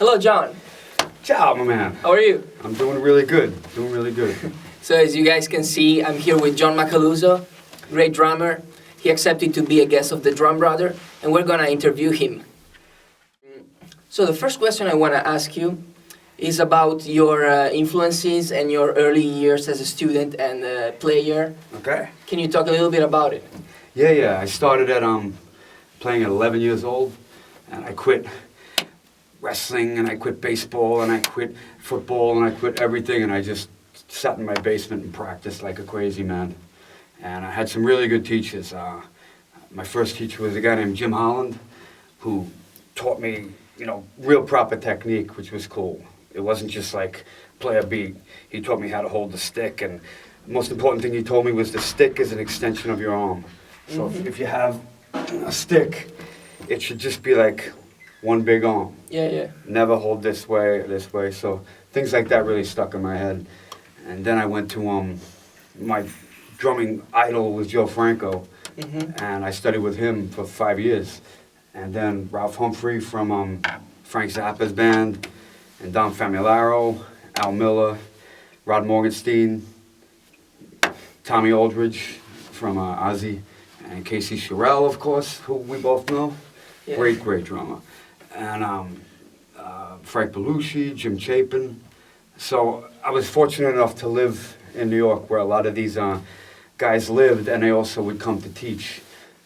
Hello, John. Ciao, my man. How are you? I'm doing really good. So as you guys can see, I'm here with John Macaluso, great drummer. He accepted to be a guest of the Drum Brother, and we're gonna interview him. So the first question I wanna ask you is about your influences and your early years as a student and player. Okay. Can you talk a little bit about it? Yeah. I started at playing at 11 years old, and I quit wrestling, and I quit baseball, and I quit football, and I quit everything, and I just sat in my basement and practiced like a crazy man. And I had some really good teachers. My first teacher was a guy named Jim Holland, who taught me, real proper technique, which was cool. It wasn't just like play a beat. He taught me how to hold the stick, and the most important thing he told me was the stick is an extension of your arm. So if you have a stick, it should just be like one big arm. Yeah. Never hold this way or this way. So things like that really stuck in my head. And then I went to my drumming idol was Joe Franco, and I studied with him for 5 years. And then Ralph Humphrey from Frank Zappa's band, and Don Famularo, Al Miller, Rod Morgenstein, Tommy Aldridge from Ozzy, and Casey Shirell, of course, who we both know. Yeah. Great drummer. And Frank Belushi, Jim Chapin. So I was fortunate enough to live in New York, where a lot of these guys lived, and they also would come to teach.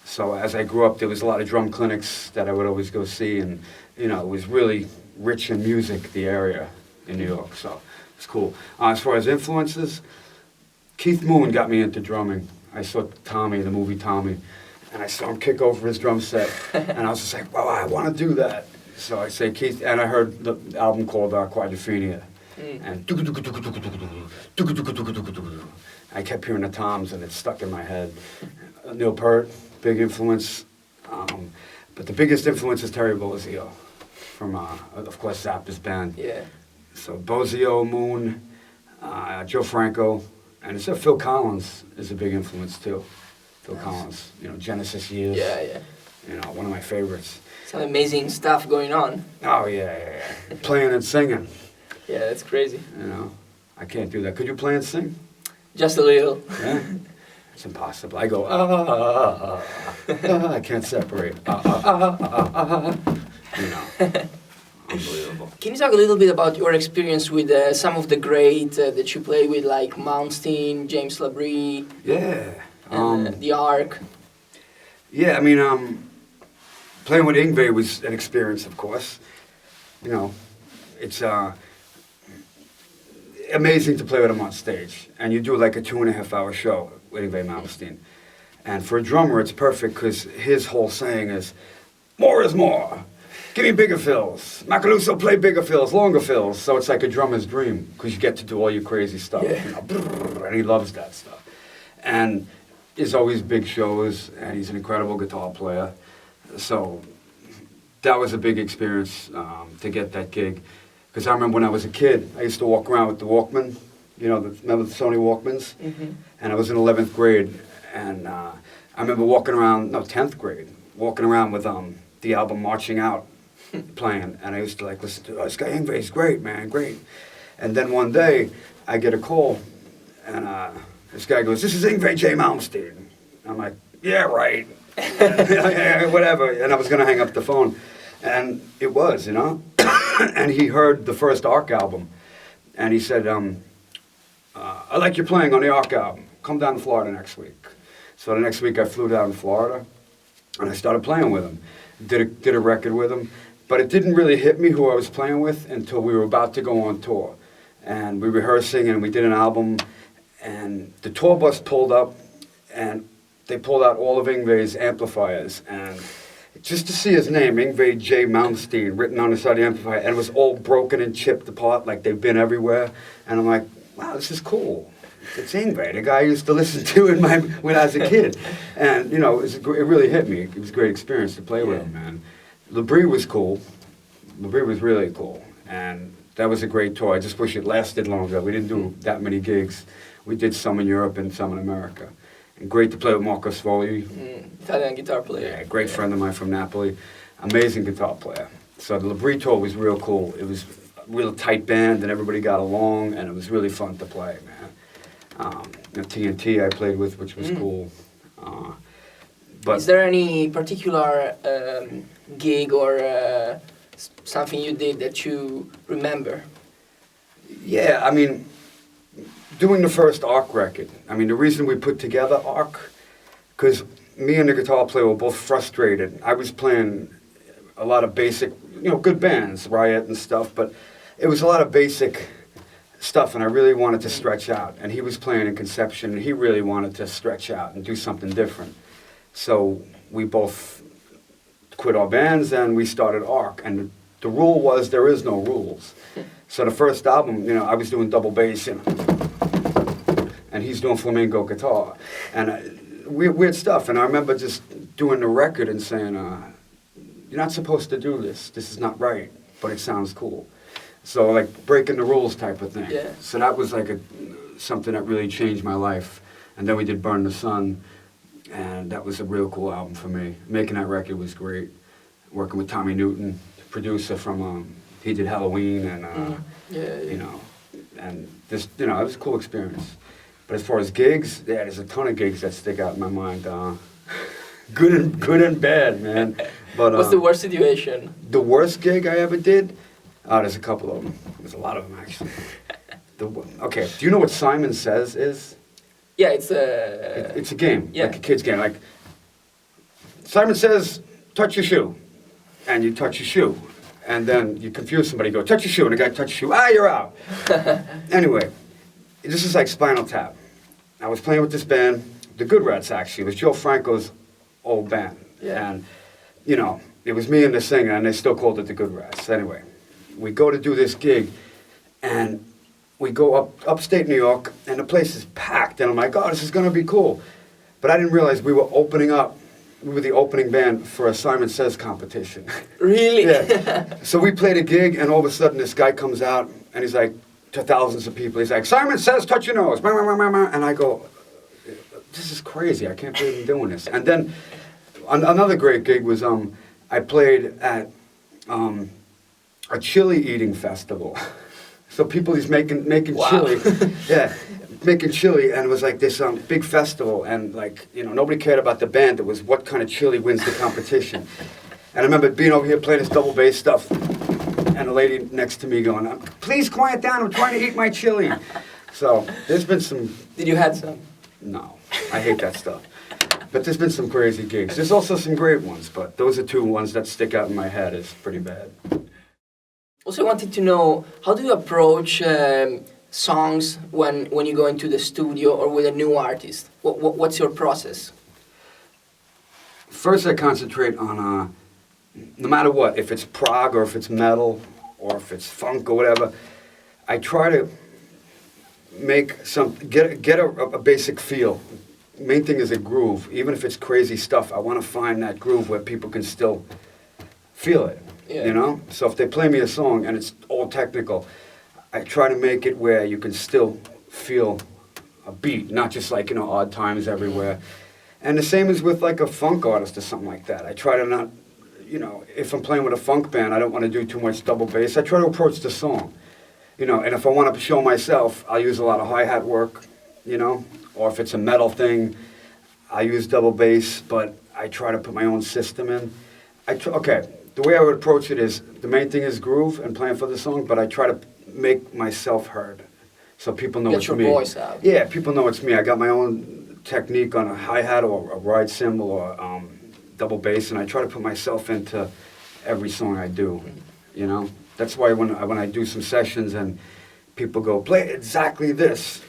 So as I grew up, there was a lot of drum clinics that I would always go see, and it was really rich in music, the area in New York. So it's cool. As far as influences, Keith Moon got me into drumming. I saw Tommy, the movie Tommy, and I saw him kick over his drum set, and I was just like, wow, I want to do that. So I say Keith, and I heard the album called Quadrophenia, and I kept hearing the toms, and it stuck in my head. Neil Peart, big influence, but the biggest influence is Terry Bozzio from, of course, Zappa's band. Yeah. So Bozzio, Moon, Joe Franco, and so Phil Collins is a big influence too. Phil Collins, Genesis years. Yeah. One of my favorites. Some amazing stuff going on. Oh yeah. Playing and singing. Yeah, that's crazy. I can't do that. Could you play and sing? Just a little. Yeah. It's impossible. I go I can't separate. Unbelievable. Can you talk a little bit about your experience with some of the great that you play with, like Malmsteen, James LaBrie? Yeah. And the Ark. Yeah, playing with Yngwie was an experience, of course. It's amazing to play with him on stage. And you do like a 2.5-hour show with Yngwie Malmsteen. And for a drummer, it's perfect because his whole saying is, more is more. Give me bigger fills. Macaluso, play bigger fills, longer fills. So it's like a drummer's dream because you get to do all your crazy stuff. Yeah. And he loves that stuff. And there's always big shows, and he's an incredible guitar player. So that was a big experience to get that gig. Because I remember when I was a kid, I used to walk around with the Walkman, remember the Sony Walkmans? And I was in 11th grade, and I remember walking around, 10th grade, walking around with the album Marching Out playing, and I used to listen to, this guy Yngwie's great, man, great. And then one day, I get a call, and this guy goes, this is Yngwie J. Malmsteen. I'm like, yeah, right. Whatever. And I was going to hang up the phone. And it was, And he heard the first Ark album. And he said, I like your playing on the Ark album. Come down to Florida next week. So the next week I flew down to Florida, and I started playing with him. Did a record with him. But it didn't really hit me who I was playing with until we were about to go on tour. And we were rehearsing, and we did an album. And the tour bus pulled up, and they pulled out all of Yngwie's amplifiers, and just to see his name, Yngwie J. Malmsteen, written on the side of the amplifier, and it was all broken and chipped apart like they've been everywhere. And I'm like, wow, this is cool. It's Yngwie, the guy I used to listen to when I was a kid. And, it really hit me. It was a great experience to play with him, man. LaBrie was cool. LaBrie was really cool. And that was a great tour. I just wish it lasted longer. We didn't do that many gigs. We did some in Europe and some in America. And great to play with Marco Sfogli. Italian guitar player. Yeah, great friend of mine from Napoli. Amazing guitar player. So the LaBrie tour was real cool. It was a real tight band, and everybody got along, and it was really fun to play, man. TNT I played with, which was cool. But is there any particular gig or something you did that you remember? yeah, I mean, doing the first Arc record. I mean, the reason we put together Arc, because me and the guitar player were both frustrated. I was playing a lot of basic, good bands, Riot and stuff, but it was a lot of basic stuff, and I really wanted to stretch out. And he was playing in Conception, and he really wanted to stretch out and do something different. So we both quit our bands, and we started Arc. And the rule was there is no rules. So the first album, I was doing double bass, and he's doing flamenco guitar. And weird stuff. And I remember just doing the record and saying, you're not supposed to do this. This is not right, but it sounds cool. So like breaking the rules type of thing. Yeah. So that was like something that really changed my life. And then we did Burn the Sun, and that was a real cool album for me. Making that record was great. Working with Tommy Newton, producer from, he did Halloween, and and this, it was a cool experience. But as far as gigs, yeah, there's a ton of gigs that stick out in my mind. Good and bad, man. But what's the worst situation? The worst gig I ever did? There's a couple of them. There's a lot of them, actually. Okay, do you know what Simon Says is? Yeah, it's a... It's a game, yeah. like a kid's game. Like, Simon Says, touch your shoe. And you touch your shoe. And then you confuse somebody, go, touch your shoe. And the guy touches your shoe. You're out. Anyway, this is like Spinal Tap. I was playing with this band, the Good Rats, actually. It was Joe Franco's old band. Yeah. And, it was me and the singer, and they still called it the Good Rats. Anyway, we go to do this gig, and we go upstate New York, and the place is packed, and I'm like, oh, this is going to be cool. But I didn't realize we were the opening band for a Simon Says competition. Really? Yeah. So we played a gig, and all of a sudden this guy comes out, and he's like, to thousands of people, he's like, Simon Says, touch your nose. And I go, this is crazy. I can't believe I'm doing this. And then another great gig was I played at a chili eating festival. So people is making Wow. chili. Yeah, making chili, and it was like this big festival, and like, nobody cared about the band. It was what kind of chili wins the competition. And I remember being over here playing this double bass stuff, and a lady next to me going, please quiet down, I'm trying to eat my chili. So there's been some... Did you have some? No, I hate that stuff. But there's been some crazy gigs. There's also some great ones, but those are two ones that stick out in my head as pretty bad. Also, I wanted to know, how do you approach songs when you go into the studio or with a new artist? What's your process? First, I concentrate on, no matter what, if it's prog or if it's metal or if it's funk or whatever, I try to get a basic feel. Main thing is a groove. Even if it's crazy stuff, I want to find that groove where people can still feel it. Yeah. So if they play me a song and it's all technical, I try to make it where you can still feel a beat, not just like, odd times everywhere. And the same is with like a funk artist or something like that. I try to not, if I'm playing with a funk band, I don't want to do too much double bass. I try to approach the song, and if I want to show myself, I'll use a lot of hi-hat work, or if it's a metal thing, I use double bass, but I try to put my own system in. The way I would approach it is, the main thing is groove and playing for the song, but I try to make myself heard, so people know it's me. Get your voice out. Yeah, people know it's me. I got my own technique on a hi-hat or a ride cymbal or double bass, and I try to put myself into every song I do, That's why when I do some sessions and people go, play exactly this,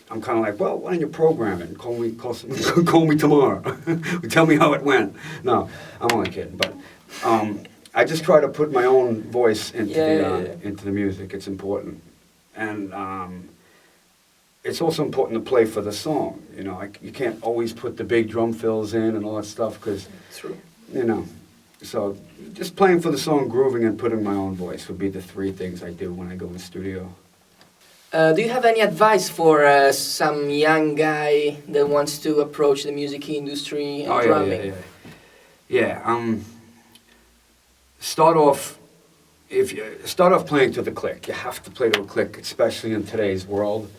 I'm kind of like, well, why don't you program it and call me tomorrow. Tell me how it went. No, I'm only kidding, but I just try to put my own voice into the music. It's important. And it's also important to play for the song. You can't always put the big drum fills in and all that stuff because, True. So just playing for the song, grooving, and putting my own voice would be the three things I do when I go in the studio. Do you have any advice for some young guy that wants to approach the music industry and drumming? Yeah. start off, if you start off playing to the click, you have to play to a click, especially in today's world,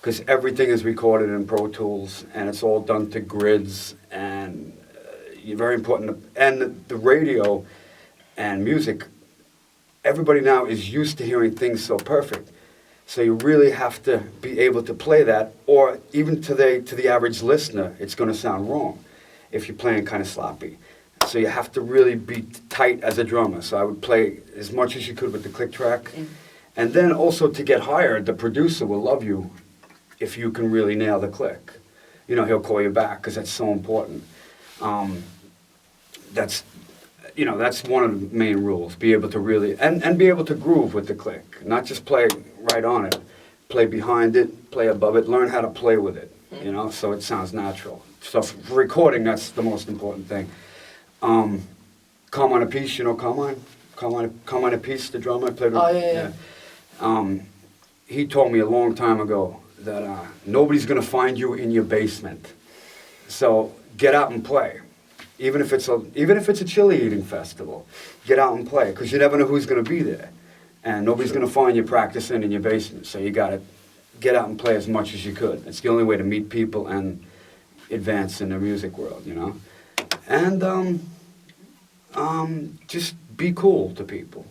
because everything is recorded in Pro Tools, and it's all done to grids, and very important. And the radio and music, everybody now is used to hearing things so perfect. So you really have to be able to play that, or even to the average listener, it's going to sound wrong if you're playing kind of sloppy. So you have to really be tight as a drummer. So I would play as much as you could with the click track. And then also to get hired, the producer will love you if you can really nail the click. You know, he'll call you back because that's so important. That's one of the main rules. Be able to really, and be able to groove with the click. Not just play right on it. Play behind it, play above it, learn how to play with it, you know, so it sounds natural. So for recording, that's the most important thing. Come on a piece, you know, come on a piece, the drummer I played with. Oh, yeah. He told me a long time ago that nobody's going to find you in your basement. So get out and play. Even if it's a chili eating festival, get out and play, because you never know who's going to be there. And nobody's going to find you practicing in your basement. So you got to get out and play as much as you could. It's the only way to meet people and advance in the music world, you know. And just be cool to people.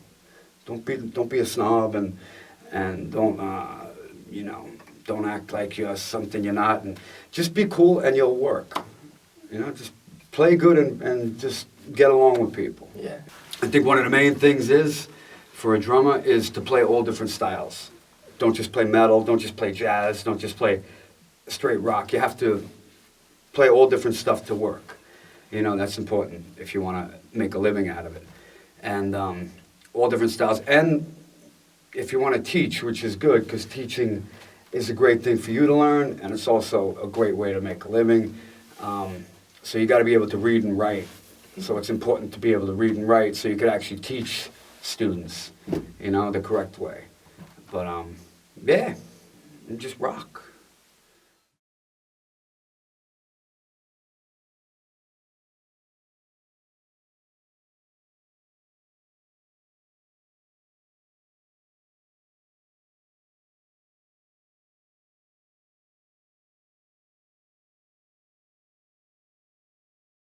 Don't be a snob, and don't act like you're something you're not. And just be cool, and you'll work. You know, just play good and just get along with people. Yeah. I think one of the main things for a drummer is to play all different styles. Don't just play metal, don't just play jazz, don't just play straight rock. You have to play all different stuff to work. You know, that's important if you want to make a living out of it. And all different styles. And if you want to teach, which is good, because teaching is a great thing for you to learn, and it's also a great way to make a living. So you got to be able to read and write. So it's important to be able to read and write so you could actually teach students, you know, the correct way. But yeah, and just rock.